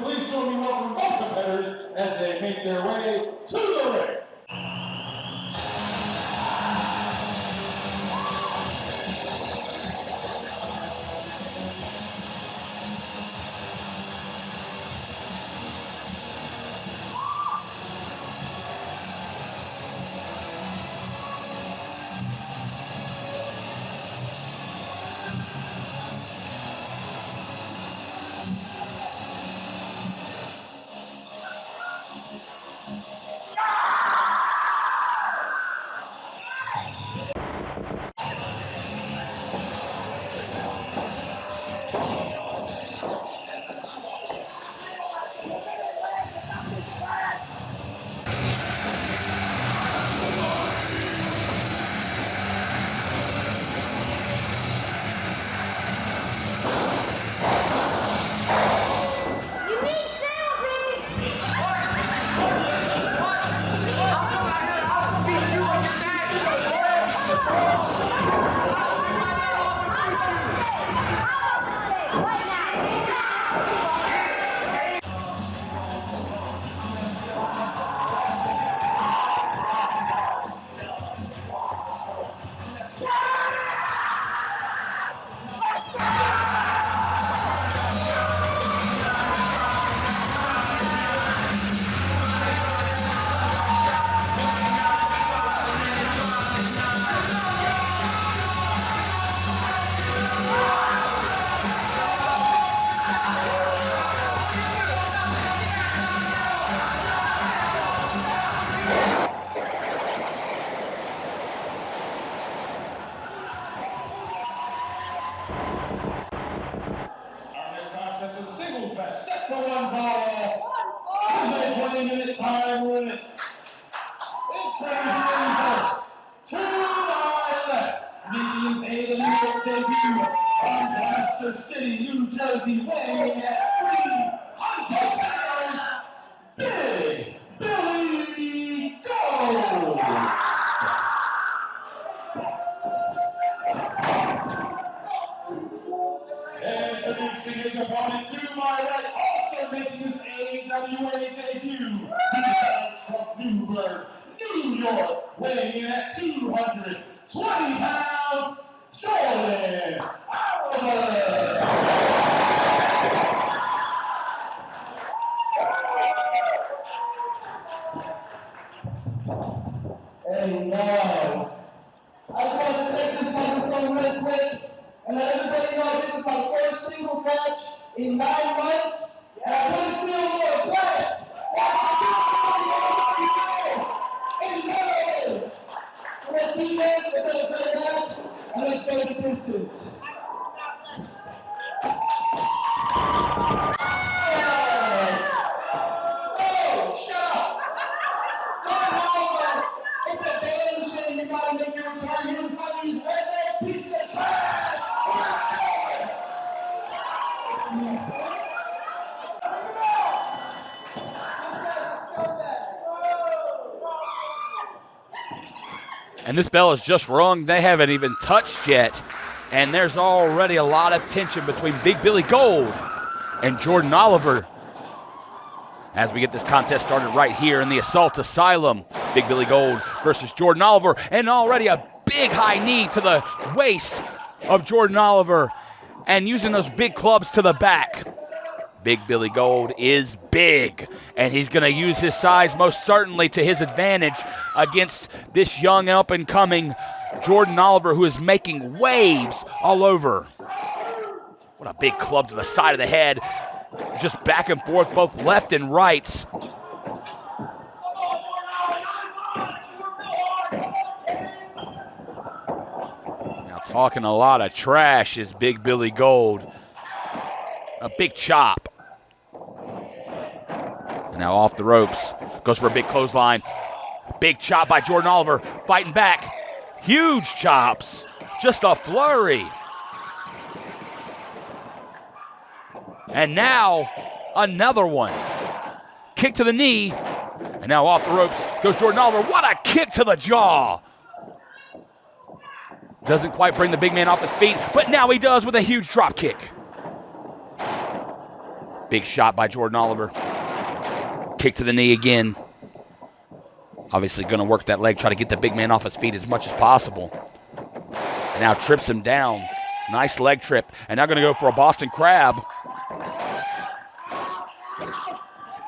please join me in welcoming both competitors as they make their way to the ring. This is a singles match, set for one fall. 20-minute time limit. Introducing first, to my left, meeting his AWA debut on Blaster City, New Jersey, weighing at 300 pounds, Big Billy Gold. Introducing his opponent to my right, also making his AWA debut. He comes from Newburgh, New York, weighing in at 220 pounds, Jordan AWA. And now, I just want to take this microphone real quick and let everybody know this is my first singles match in 9 months, and I couldn't feel more blessed. So let's be there for the great match, and let's go to distance. Oh, shut up! John Oliver, it's a damn shame you gotta make your return here in front of these redneck pieces of trash! And this bell is just rung. They haven't even touched yet. And there's already a lot of tension between Big Billy Gold and Jordan Oliver as we get this contest started right here in the Assault Asylum. Big Billy Gold versus Jordan Oliver, and already a big high knee to the waist of Jordan Oliver, and using those big clubs to the back. Big Billy Gold is big, and he's going to use his size most certainly to his advantage against this young up-and-coming Jordan Oliver, who is making waves all over. What a big club to the side of the head, just back and forth, both left and right. Now talking a lot of trash is Big Billy Gold. A big chop. And now off the ropes. Goes for a big clothesline. Big chop by Jordan Oliver. Fighting back. Huge chops. Just a flurry. And now another one. Kick to the knee. And now off the ropes goes Jordan Oliver. What a kick to the jaw. Doesn't quite bring the big man off his feet, but now he does with a huge drop kick. Big shot by Jordan Oliver. Kick to the knee again. Obviously going to work that leg, try to get the big man off his feet as much as possible. And now trips him down. Nice leg trip. And now going to go for a Boston Crab.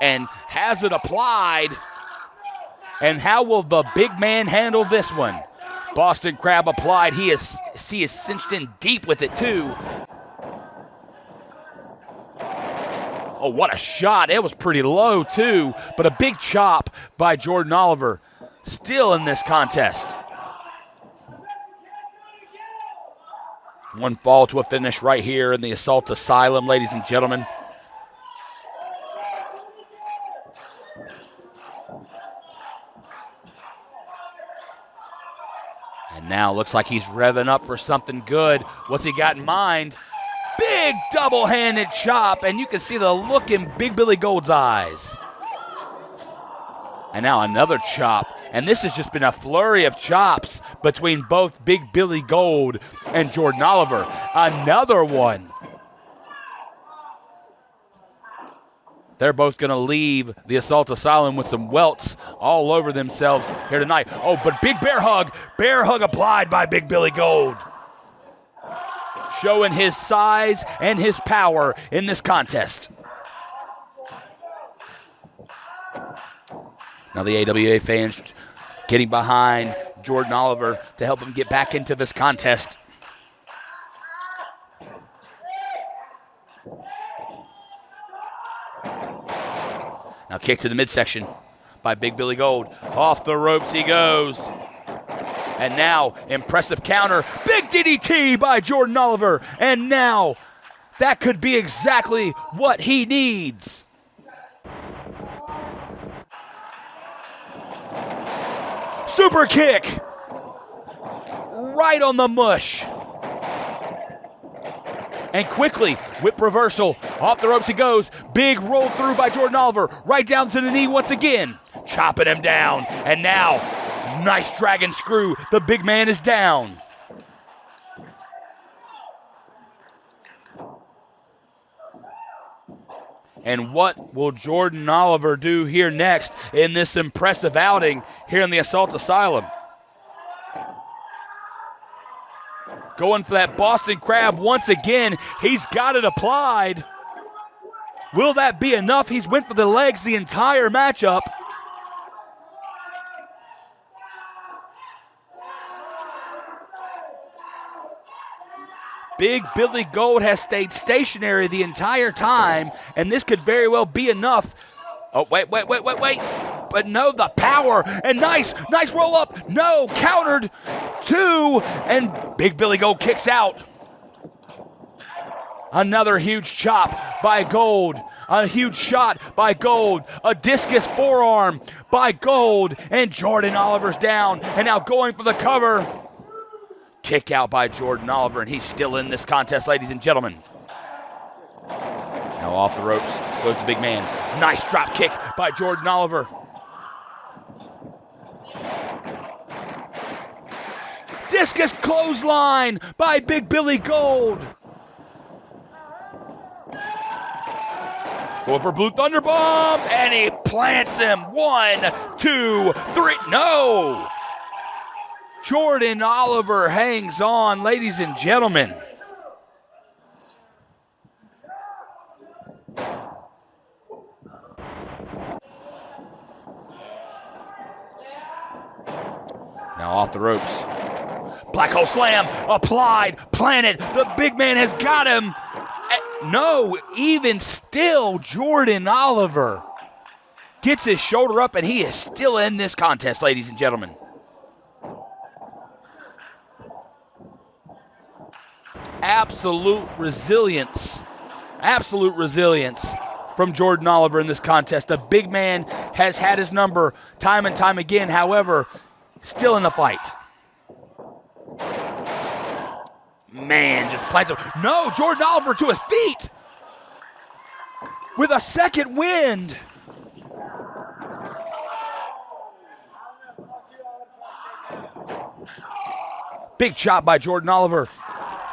And has it applied. And how will the big man handle this one? Boston Crab applied. He is cinched in deep with it too. Oh, what a shot. It was pretty low too, but a big chop by Jordan Oliver. Still in this contest. One fall to a finish right here in the Assault Asylum, ladies and gentlemen. And now looks like he's revving up for something good. What's he got in mind? Big double-handed chop, and you can see the look in Big Billy Gold's eyes. And now another chop, and this has just been a flurry of chops between both Big Billy Gold and Jordan Oliver. Another one. They're both going to leave the Assault Asylum with some welts all over themselves here tonight. Oh, but big bear hug applied by Big Billy Gold. Showing his size and his power in this contest. Now the AWA fans getting behind Jordan Oliver to help him get back into this contest. Now kick to the midsection by Big Billy Gold. Off the ropes he goes. And now, impressive counter. Big DDT by Jordan Oliver. And now, that could be exactly what he needs. Super kick. Right on the mush. And quickly, whip reversal. Off the ropes he goes. Big roll through by Jordan Oliver. Right down to the knee once again. Chopping him down. And now, nice dragon screw. The big man is down. And what will Jordan Oliver do here next in this impressive outing here in the Assault Asylum? Going for that Boston Crab once again. He's got it applied. Will that be enough? He's went for the legs the entire matchup. Big Billy Gold has stayed stationary the entire time, and this could very well be enough. Oh, wait. But no, the power, and nice roll up. No, countered. Two, and Big Billy Gold kicks out. Another huge chop by Gold. A huge shot by Gold. A discus forearm by Gold, and Jordan Oliver's down, and now going for the cover. Kick out by Jordan Oliver, and he's still in this contest, ladies and gentlemen. Now off the ropes goes the big man. Nice drop kick by Jordan Oliver. Discus clothesline by Big Billy Gold. Going for Blue Thunder Bomb, and he plants him. 1, 2, 3. No! Jordan Oliver hangs on, ladies and gentlemen. Now off the ropes. Black hole slam, applied, planted. The big man has got him. No, even still, Jordan Oliver gets his shoulder up, and he is still in this contest, ladies and gentlemen. Absolute resilience from Jordan Oliver in this contest. The big man has had his number time and time again, however, still in the fight. Man, just plants him. No, Jordan Oliver to his feet with a second wind. Big chop by Jordan Oliver.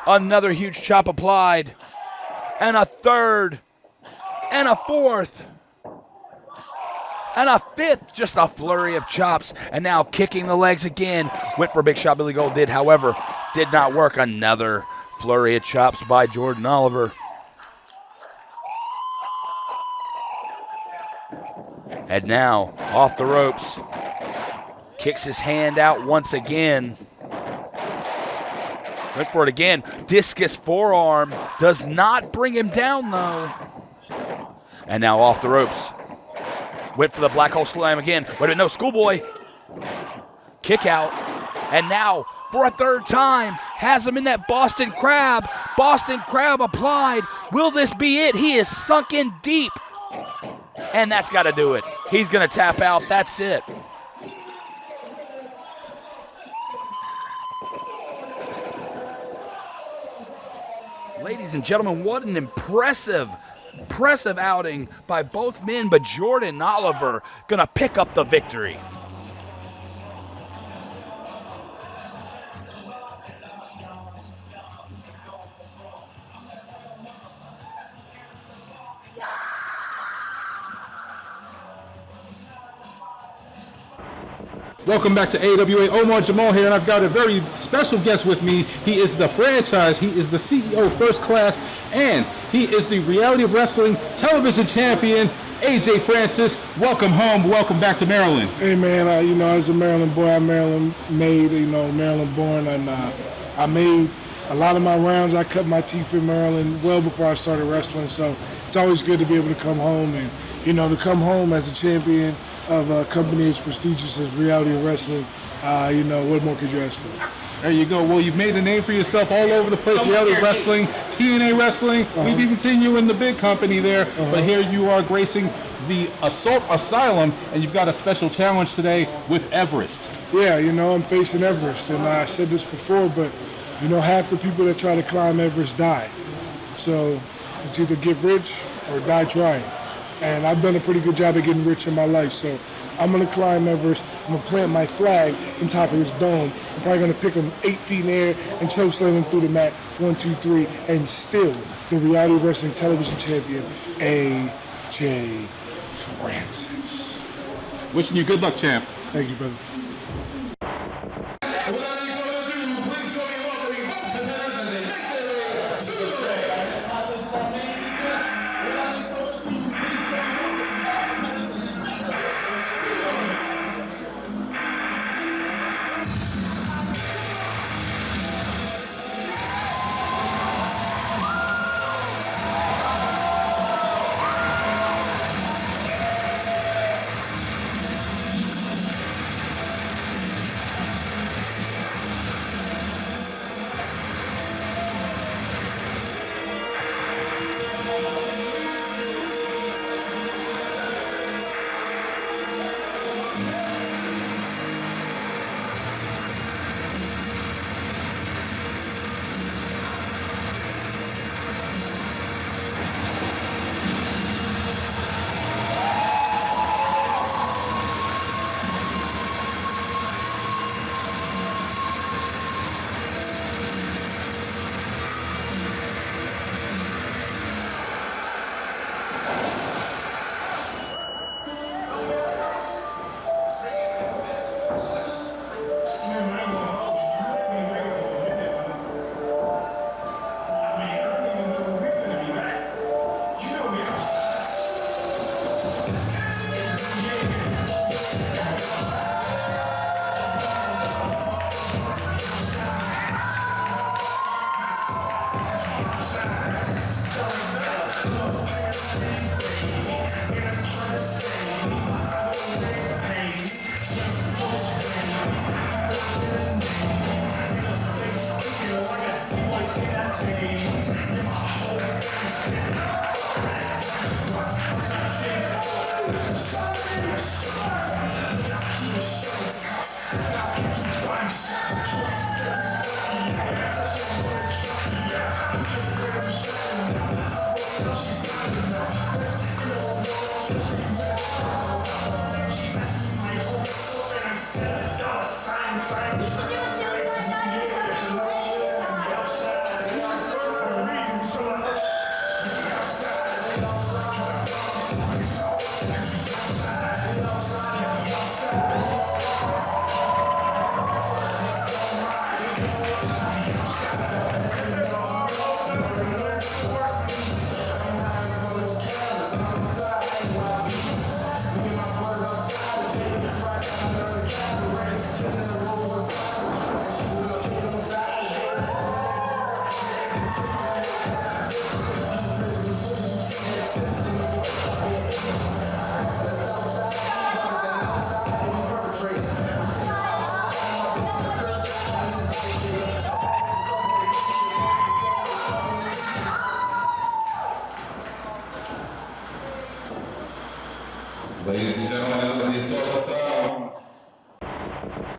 Another huge chop applied. And a third. and a fourth. And a fifth, just a flurry of chops. And now kicking the legs again. Went for a big shot, Billy Gold did, however, did not work. Another flurry of chops by Jordan Oliver. And now, off the ropes. Kicks his hand out once again. Went for it again. Discus forearm. Does not bring him down, though. And now off the ropes. Went for the black hole slam again. Wait a minute, no, schoolboy. Kick out. And now, for a third time, has him in that Boston Crab. Boston Crab applied. Will this be it? He is sunk in deep. And that's got to do it. He's going to tap out. That's it. Ladies and gentlemen, what an impressive outing by both men, but Jordan Oliver going to pick up the victory. Welcome back to AWA. Omar Jamal here, and I've got a very special guest with me. He is the franchise, he is the CEO First Class, and he is the Reality of Wrestling television champion, AJ Francis. Welcome home. Welcome back to Maryland. Hey, man, I was a Maryland boy. I'm Maryland made, Maryland born, and I made a lot of my rounds. I cut my teeth in Maryland well before I started wrestling, so it's always good to be able to come home and, to come home as a champion of a company as prestigious as Reality of Wrestling. What more could you ask for? There you go. Well, you've made a name for yourself all over the place. Reality of Wrestling, TNA Wrestling. We've even seen you in the big company there. But here you are gracing the Assault Asylum, and you've got a special challenge today with Everest. Yeah, I'm facing Everest, and I said this before, but half the people that try to climb Everest die. So it's either get rich or die trying. And I've done a pretty good job of getting rich in my life. So I'm going to climb Everest. I'm going to plant my flag on top of this dome. I'm probably going to pick them 8 feet in the air and choke slam them through the mat. 1, 2, 3. And still the Reality of Wrestling television champion, AJ Francis. Wishing you good luck, champ. Thank you, brother. Without any further ado, please join me in welcoming both competitors as they make their way to the ring. It's not just our main event. Without any further ado, please join me in welcoming both competitors as they make their way to the ring.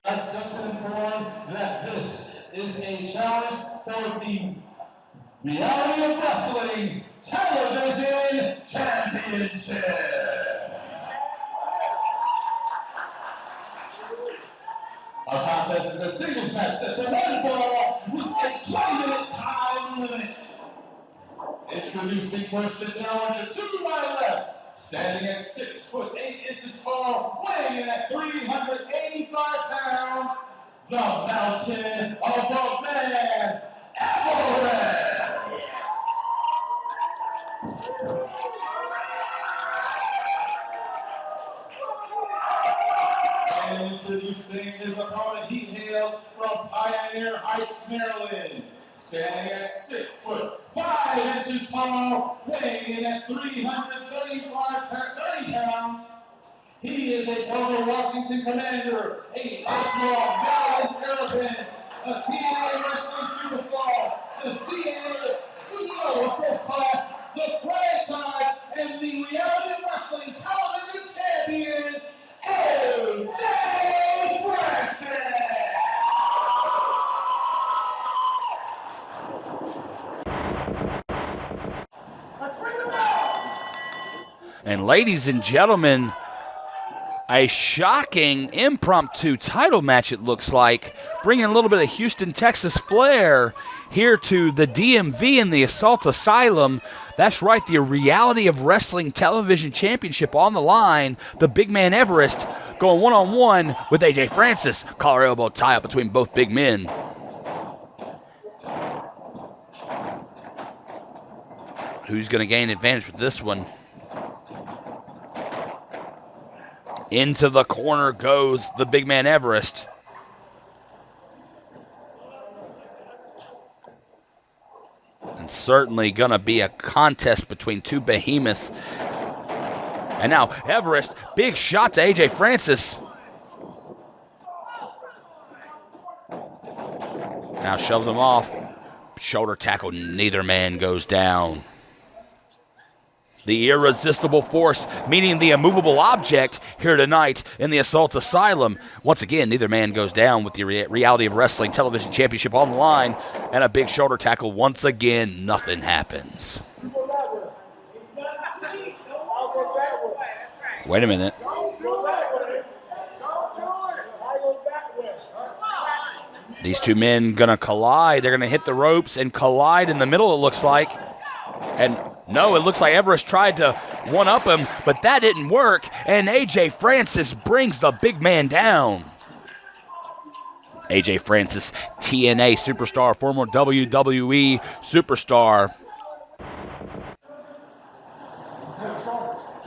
I've just been informed that this is a challenge for the Reality of Wrestling Television Championship. Our contest is a singles match set to one fall with a 20-minute time limit. Introducing first the challenger to my left, standing at 6 foot 8 inches tall, weighing in at 385 pounds, the Mountain of Man, Everest. And introducing his opponent, he hails from Pioneer Heights, Maryland, standing at 6 foot 5 inches tall, weighing in at 330 pounds. He is a former Washington Commander, a lifelong balanced terrapin, a TNA wrestling superstar, the CEO of First Class, the franchise, and the Reality Wrestling Television Champion, AJ Francis! And ladies and gentlemen, a shocking impromptu title match, it looks like, bringing a little bit of Houston, Texas flair here to the DMV and the Assault Asylum. That's right, the Reality of Wrestling Television Championship on the line. The big man Everest going one-on-one with AJ Francis. Collar elbow tie-up between both big men. Who's going to gain advantage with this one? Into the corner goes the big man Everest. And certainly going to be a contest between two behemoths. And now Everest, big shot to AJ Francis. Now shoves him off. Shoulder tackle, neither man goes down. The irresistible force meeting the immovable object here tonight in the Assault Asylum. Once again, neither man goes down with the Reality of Wrestling Television Championship on the line. And a big shoulder tackle. Once again, nothing happens. Wait a minute. These two men going to collide. They're going to hit the ropes and collide in the middle, it looks like. And no, it looks like Everest tried to one-up him, but that didn't work, and AJ Francis brings the big man down. AJ Francis, TNA superstar, former WWE superstar,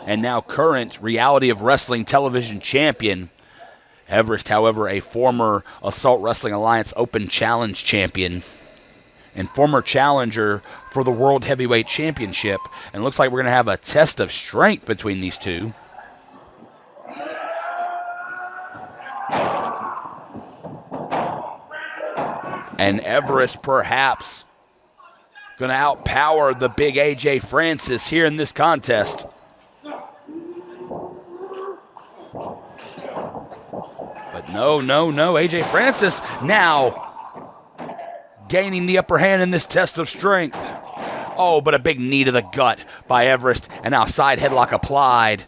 and now current Reality of Wrestling Television champion. Everest, however, a former Assault Wrestling Alliance Open Challenge champion and former challenger for the World Heavyweight Championship. And it looks like we're going to have a test of strength between these two. And Everest perhaps going to outpower the big AJ Francis here in this contest. But no, AJ Francis now gaining the upper hand in this test of strength. Oh, but a big knee to the gut by Everest, and now side headlock applied.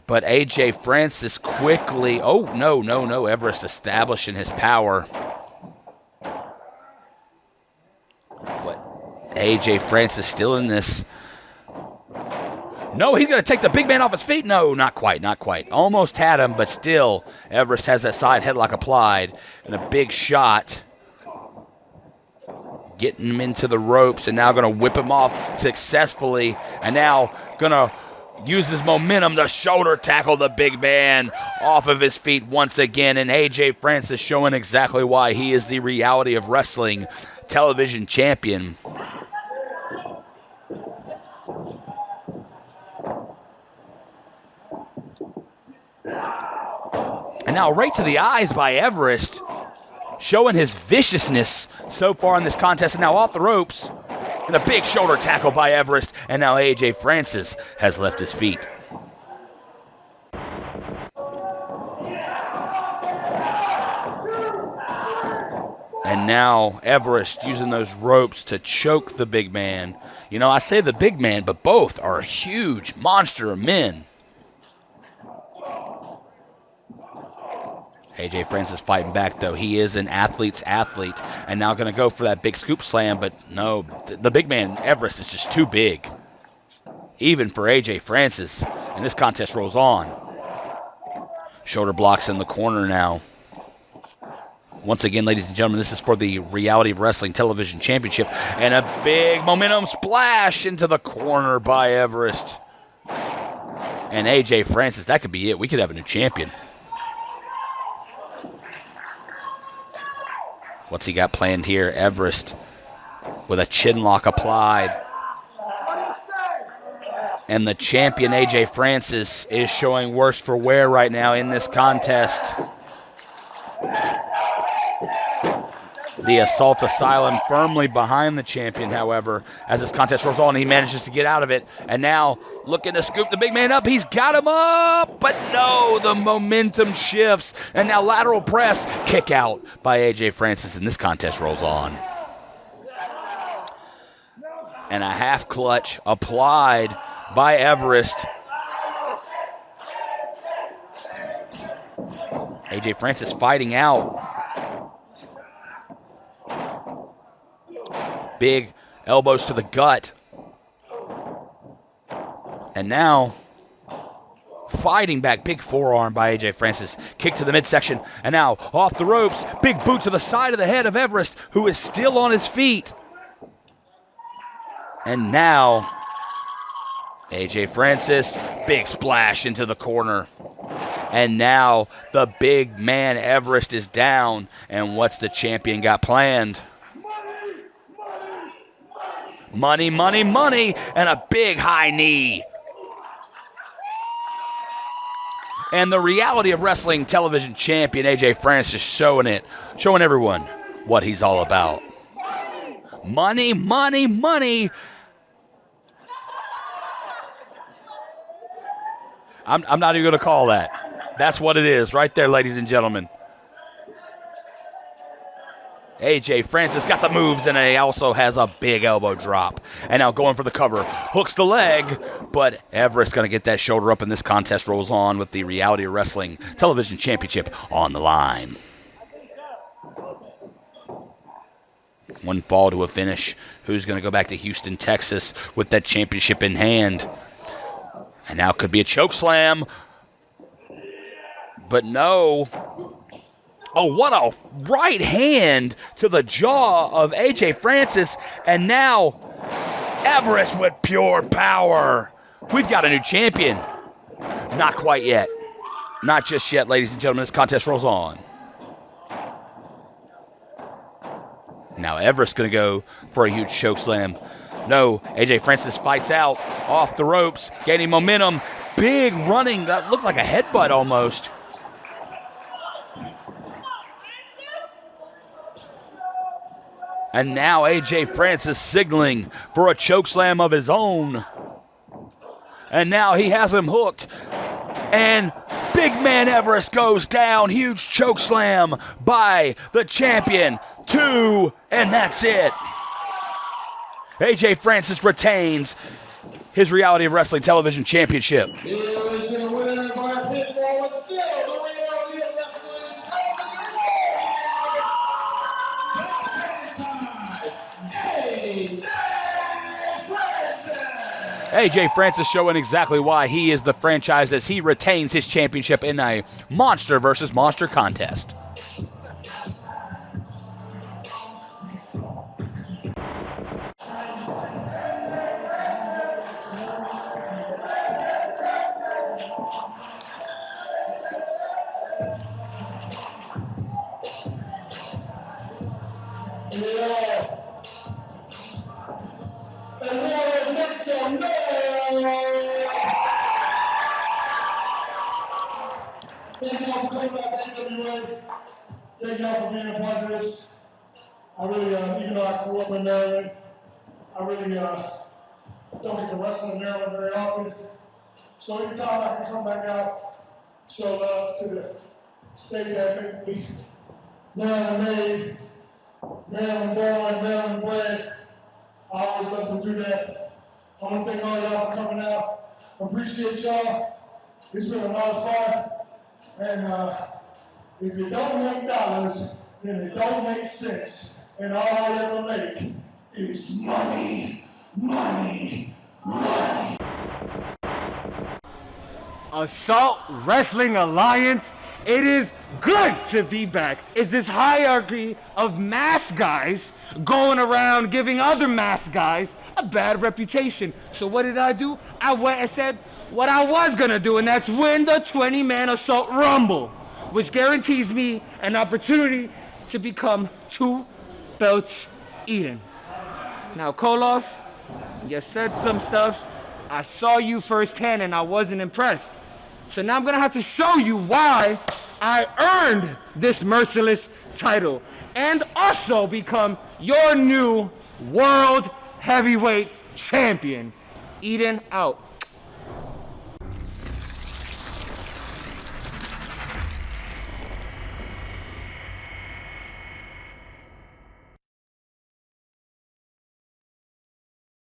But AJ Francis quickly, oh, no, Everest establishing his power. But AJ Francis still in this. No, he's going to take the big man off his feet. No, not quite. Almost had him, but still, Everest has that side headlock applied. And a big shot. Getting him into the ropes and now going to whip him off successfully. And now going to use his momentum to shoulder tackle the big man off of his feet once again. And AJ Francis showing exactly why he is the Reality of Wrestling Television champion. And now right to the eyes by Everest, showing his viciousness so far in this contest. And now off the ropes, and a big shoulder tackle by Everest. And now AJ Francis has left his feet. And now Everest using those ropes to choke the big man. You know, I say the big man, but both are huge monster men. AJ Francis fighting back, though. He is an athlete's athlete. And now going to go for that big scoop slam, but no, the big man, Everest, is just too big. Even for AJ Francis. And this contest rolls on. Shoulder blocks in the corner now. Once again, ladies and gentlemen, this is for the Reality of Wrestling Television Championship. And a big momentum splash into the corner by Everest. And AJ Francis, that could be it. We could have a new champion. What's he got planned here? Everest with a chin lock applied. And the champion, AJ Francis, is showing worse for wear right now in this contest. The Assault Asylum firmly behind the champion, however, as this contest rolls on, he manages to get out of it. And now, looking to scoop the big man up. He's got him up, but no, the momentum shifts. And now lateral press, kick out by AJ Francis, and this contest rolls on. And a half clutch applied by Everest. AJ Francis fighting out. Big elbows to the gut. And now, fighting back, big forearm by AJ Francis. Kick to the midsection, and now off the ropes. Big boot to the side of the head of Everest, who is still on his feet. And now, AJ Francis, big splash into the corner. And now, the big man Everest is down. And what's the champion got planned? Money, money, money, and a big high knee. And the Reality of Wrestling Television Champion, AJ Francis, showing everyone what he's all about. Money, money, money. I'm not even going to call that. That's what it is right there, ladies and gentlemen. AJ Francis got the moves, and he also has a big elbow drop. And now going for the cover. Hooks the leg, but Everest going to get that shoulder up, and this contest rolls on with the Reality of Wrestling Television Championship on the line. One fall to a finish. Who's going to go back to Houston, Texas with that championship in hand? And now could be a choke slam. But no. Oh, what a right hand to the jaw of AJ Francis. And now, Everest with pure power. We've got a new champion. Not quite yet. Not just yet, ladies and gentlemen. This contest rolls on. Now, Everest going to go for a huge choke slam. No, AJ Francis fights out. Off the ropes. Gaining momentum. Big running. That looked like a headbutt almost. And now AJ Francis signaling for a chokeslam of his own. And now he has him hooked. And big man Everest goes down. Huge chokeslam by the champion. 2, and that's it. AJ Francis retains his Reality of Wrestling Television Championship. AJ Francis showing exactly why he is the franchise as he retains his championship in a monster versus monster contest. Thank y'all for coming back to AWA. Thank y'all for being a part of this. I really, even though I grew up in Maryland, I really don't get to wrestle in Maryland very often. So anytime I can come back out, show love to the state that made me Maryland made, Maryland born, Maryland bred. I always love to do that. I want to thank all y'all for coming out. Appreciate y'all. It's been a lot of fun. And if it don't make dollars, then it don't make sense. And all I ever make is money, money, money. Assault Wrestling Alliance, it is good to be back. It's this hierarchy of mask guys going around giving other mask guys a bad reputation. So what did I do? I went and said what I was gonna do, and that's win the 20-man Assault Rumble, which guarantees me an opportunity to become 2 belts Eden. Now, Koloff, you said some stuff. I saw you firsthand and I wasn't impressed. So now I'm gonna have to show you why I earned this merciless title and also become your new World Heavyweight Champion. Eden out.